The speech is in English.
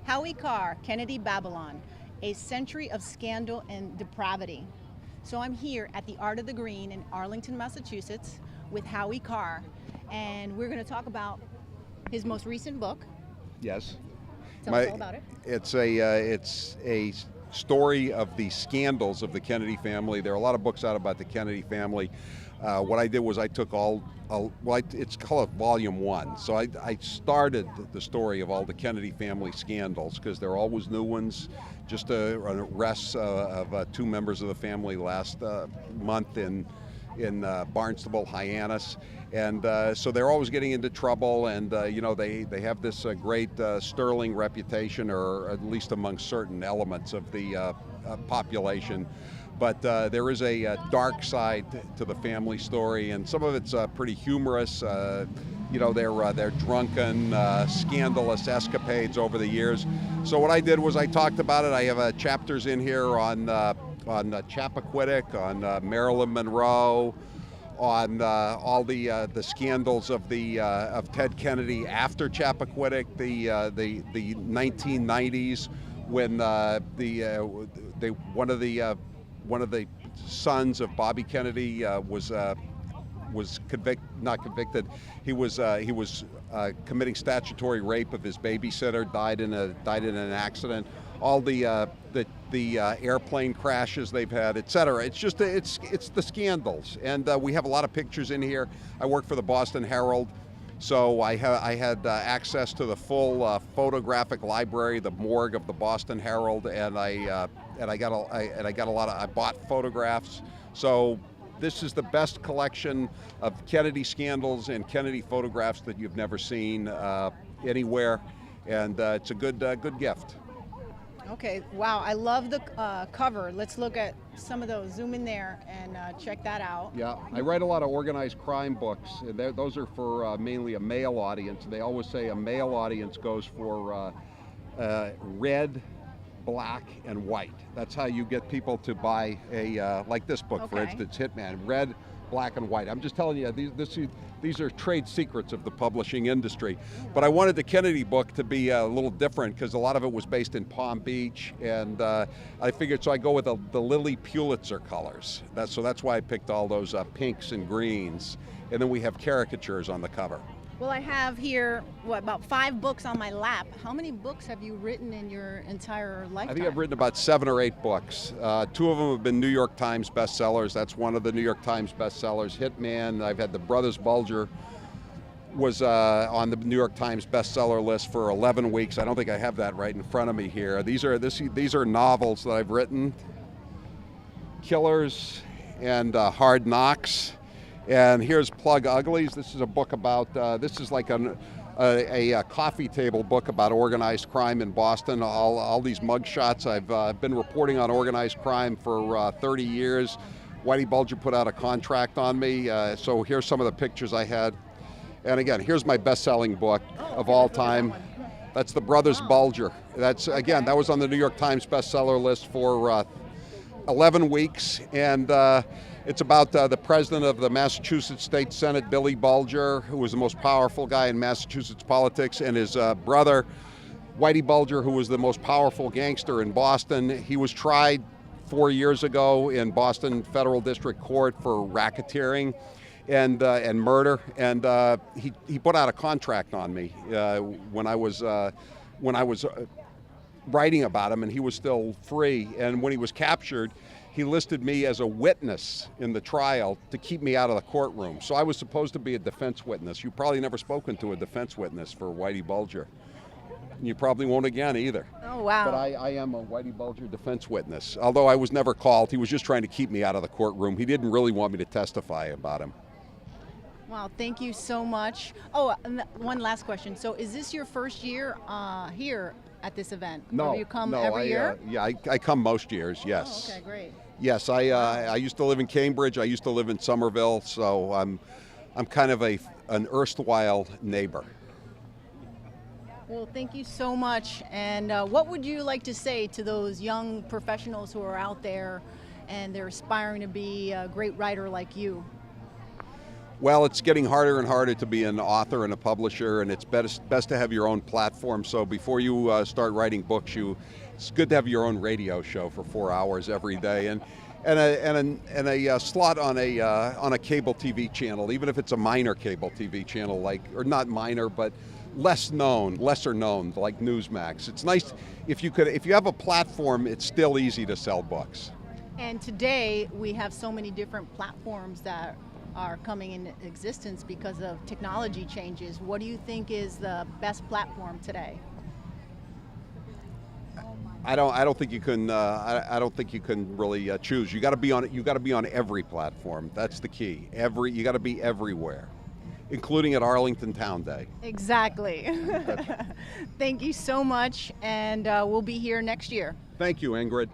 Howie Carr, Kennedy Babylon, a century of scandal and depravity. So I'm here at the Art of the Green in Arlington, Massachusetts with Howie Carr, and we're going to talk about his most recent book. Yes. Tell us all about it. It's a story of the scandals of the Kennedy family. There are a lot of books out about the Kennedy family. What I did was I took it's called Volume 1. So I started the story of all the Kennedy family scandals, because there are always new ones. Just arrests of two members of the family last month in Barnstable, Hyannis. And so they're always getting into trouble, and they have this great sterling reputation, or at least among certain elements of the population. But there is a dark side to the family story, and some of it's pretty humorous. Their drunken, scandalous escapades over the years. So what I did was I talked about it. I have chapters in here on Chappaquiddick, on Marilyn Monroe, on all the scandals of Ted Kennedy after Chappaquiddick, the 1990s, when one of the sons of Bobby Kennedy was not convicted. He was committing statutory rape of his babysitter. Died in an accident. All the airplane crashes they've had, etc. It's the scandals, and we have a lot of pictures in here. I work for the Boston Herald, so I had access to the full photographic library, the morgue of the Boston Herald, and I bought photographs. So this is the best collection of Kennedy scandals and Kennedy photographs that you've never seen anywhere, and it's a good gift. Okay, wow, I love the cover. Let's look at some of those. Zoom in there and check that out. Yeah, I write a lot of organized crime books, and those are for mainly a male audience. They always say a male audience goes for red, black, and white. That's how you get people to buy like this book, for instance, Hitman, red, black, and white. I'm just telling you, these are trade secrets of the publishing industry. But I wanted the Kennedy book to be a little different, because a lot of it was based in Palm Beach, and I figured, so I go with the Lilly Pulitzer colors. That's why I picked all those pinks and greens. And then we have caricatures on the cover. Well, I have here, about 5 books on my lap. How many books have you written in your entire lifetime? I think I've written about 7 or 8 books. 2 of them have been New York Times bestsellers. That's one of the New York Times bestsellers, Hitman. I've had The Brothers Bulger was on the New York Times bestseller list for 11 weeks. I don't think I have that right in front of me here. These are novels that I've written. Killers and Hard Knocks. And here's Plug Uglies. This is a book about, this is like a coffee table book about organized crime in Boston. All these mugshots. I've been reporting on organized crime for 30 years. Whitey Bulger put out a contract on me, so here's some of the pictures I had. And again, here's my best-selling book of all time. That's The Brothers Bulger. Again, that was on the New York Times bestseller list for 11 weeks, and it's about the president of the Massachusetts State Senate, Billy Bulger, who was the most powerful guy in Massachusetts politics, and his brother, Whitey Bulger, who was the most powerful gangster in Boston. He was tried 4 years ago in Boston Federal District Court for racketeering and murder, and he put out a contract on me when I was writing about him, and he was still free. And when he was captured, he listed me as a witness in the trial to keep me out of the courtroom. So I was supposed to be a defense witness. You've probably never spoken to a defense witness for Whitey Bulger. You probably won't again either. Oh, wow. But I am a Whitey Bulger defense witness. Although I was never called, he was just trying to keep me out of the courtroom. He didn't really want me to testify about him. Wow, thank you so much. Oh, and one last question. So is this your first year here at this event? No. Or you come every year? Yeah, I come most years, yes. Oh, okay, great. Yes, I used to live in Cambridge. I used to live in Somerville, so I'm kind of an erstwhile neighbor. Well, thank you so much. And what would you like to say to those young professionals who are out there and they're aspiring to be a great writer like you? Well, it's getting harder and harder to be an author and a publisher, and it's best to have your own platform. So before you start writing books, it's good to have your own radio show for 4 hours every day, and a slot on a cable TV channel, even if it's a minor cable TV channel, or not minor, but lesser known, like Newsmax. It's nice if you have a platform. It's still easy to sell books. And today we have so many different platforms that are coming into existence because of technology changes. What do you think is the best platform today? I don't think you can. I don't think you can really choose. You got to be on. You got to be on every platform. That's the key. You got to be everywhere, including at Arlington Town Day. Exactly. Thank you so much, and we'll be here next year. Thank you, Ingrid.